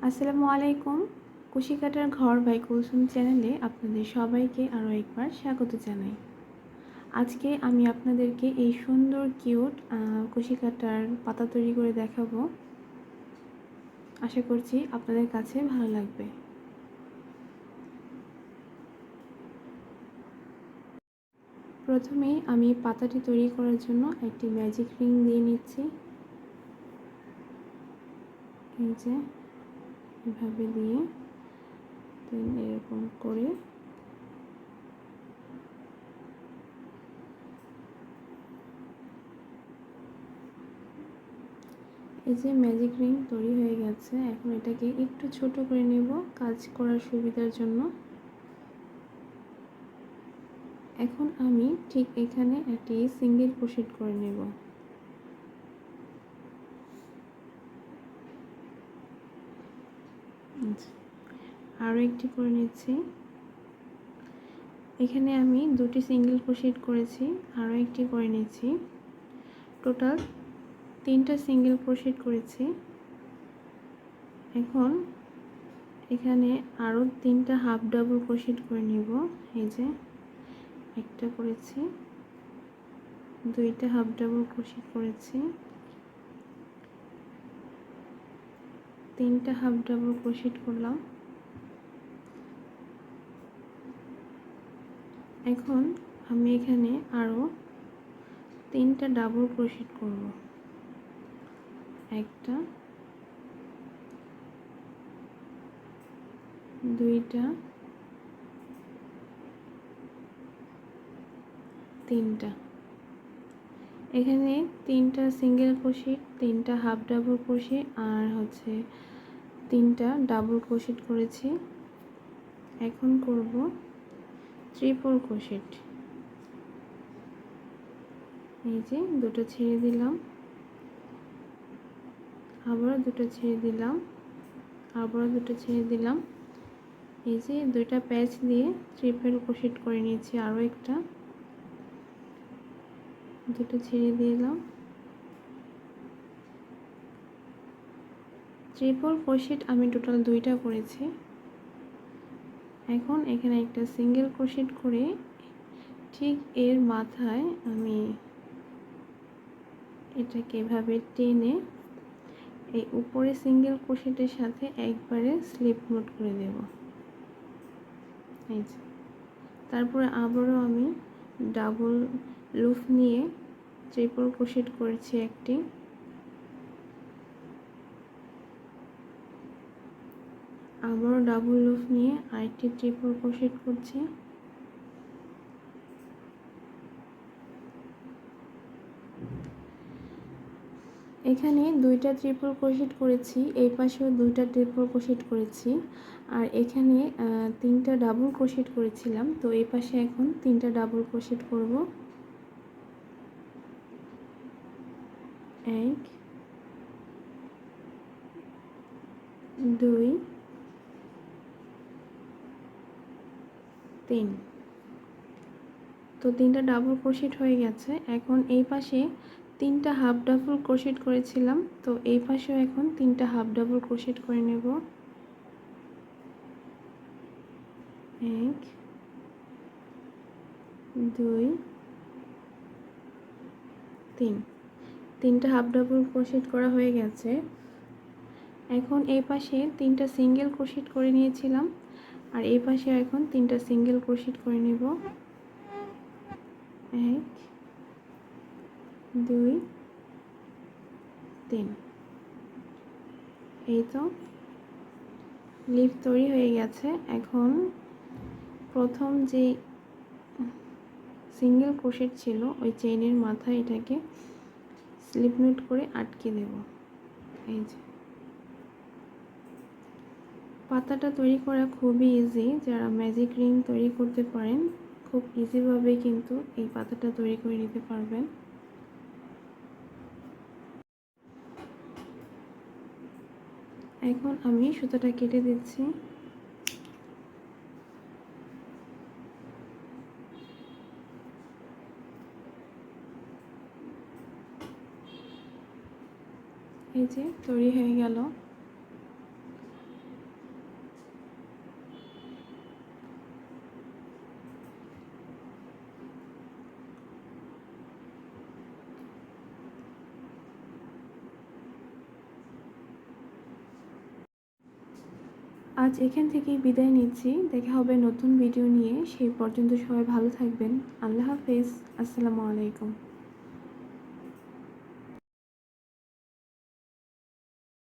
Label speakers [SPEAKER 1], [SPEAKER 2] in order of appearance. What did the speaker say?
[SPEAKER 1] আসসালামু আলাইকুম। কুশি কাটার ঘর বাই কুলসুম চ্যানেলে আপনাদের সবাইকে আরও একবার স্বাগত জানাই। আজকে আমি আপনাদেরকে এই সুন্দর কিউট কুশি কাটার পাতা তৈরি করে দেখাবো। আশা করছি আপনাদের কাছে ভালো লাগবে। প্রথমেই আমি পাতাটি তৈরি করার জন্য একটি ম্যাজিক রিং দিয়ে নিচ্ছি। এই যে এভাবে দিয়ে এরকম করে এই যে ম্যাজিক রিং তৈরি হয়ে গেছে। এখন এটাকে একটু ছোট করে নেব কাজ করার সুবিধার জন্য। এখন আমি ঠিক এখানে একটি সিঙ্গেল ক্রোশেট করে নেব। আরও একটি করে নিচ্ছি। এখানে আমি দুটি সিঙ্গেল ক্রোশেট করেছি, আরও একটি করে নিচ্ছি। টোটাল 3টা সিঙ্গেল ক্রোশেট করেছি। এখন এখানে আরও 3টা হাফ ডাবল ক্রোশেট করে নেব। এই যে একটা করেছি, 2টা হাফ ডাবল ক্রোশেট করেছি, 3টা হাফ ডাবল ক্রোশেট করলাম। এখন আমি এখানে আরও 3টা ডাবল ক্রোশেট করব। একটা, 2টা, 3টা। এখানে 3টা সিঙ্গেল ক্রোশেট, 3টা হাফ ডাবল ক্রোশেট আর 3টা ডাবল ক্রোশেট করেছি। এখন করব ট্রিপল ক্রোশেট। এই যে দুটো ছেড়ে দিলাম, আবার দুটো ছেড়ে দিলাম, আবার দুটো ছেড়ে দিলাম। এই যে 2টা প্যাচ দিয়ে ট্রিপল ক্রোশেট করে নিয়েছি। আরও একটা, দুটো ছেড়ে দিলাম। ট্রিপল ক্রোশেট আমি টোটাল 2টা করেছি। এখন এখানে একটা সিঙ্গেল ক্রোশেট করে ঠিক এর মাথায় আমি এটাকে এভাবে টেনে এই উপরে সিঙ্গেল ক্রোশেটের সাথে একবারে স্লিপ নোট করে দেব। এই যে তারপরে আবারও আমি ডাবল লুপ নিয়ে ট্রিপল ক্রোশেট করেছি একটি, আবারও ডাবল লুপ নিয়ে আরেকটি ট্রিপল ক্রোশেট করছি। এখানে 2টা ট্রিপল ক্রোশেট করেছি, এই পাশেও 2টা ট্রিপল ক্রোশেট করেছি, আর এখানে 3টা ডাবল ক্রোশেট করেছিলাম। তো এই পাশে এখন 3টা ডাবল ক্রোশেট করব। 1, 2, 3। তো 3টা ডাবল ক্রোশেট হয়ে গেছে। এখন এই পাশে 3টা হাফ ডাবল ক্রোশেট করেছিলাম, তো এই পাশেও এখন 3টা হাফ ডাবল ক্রোশেট করে নেব। 1, 2, 3। 3টা হাফ ডাবল ক্রোশেট করা হয়ে গেছে। এখন এই পাশে 3টা সিঙ্গেল ক্রোশেট করে নিয়েছিলাম, আর এই পাশে এখন 3টা সিঙ্গেল ক্রোশেট করে নেব। 1, 2, 3। এই তো লিফ তৈরি হয়ে গেছে। এখন প্রথম যে সিঙ্গেল ক্রোশেট ছিল ওই চেইনের মাথায় এটাকে স্লিপ নোট করে আটকে দেব। এই যে পাতাটা তৈরি করা খুবই ইজি। যারা ম্যাজিক রিং তৈরি করতে পারেন খুব ইজিভাবে কিন্তু এই পাতাটা তৈরি করে নিতে পারবেন। এখন আমি সুতাটা কেটে দিচ্ছি। এই যে তৈরি হয়ে গেল। আজ এখান থেকেই বিদায় নিচ্ছি। দেখা হবে নতুন ভিডিও নিয়ে। সেই পর্যন্ত সবাই ভালো থাকবেন। আল্লাহ হাফেজ। আসসালামু আলাইকুম।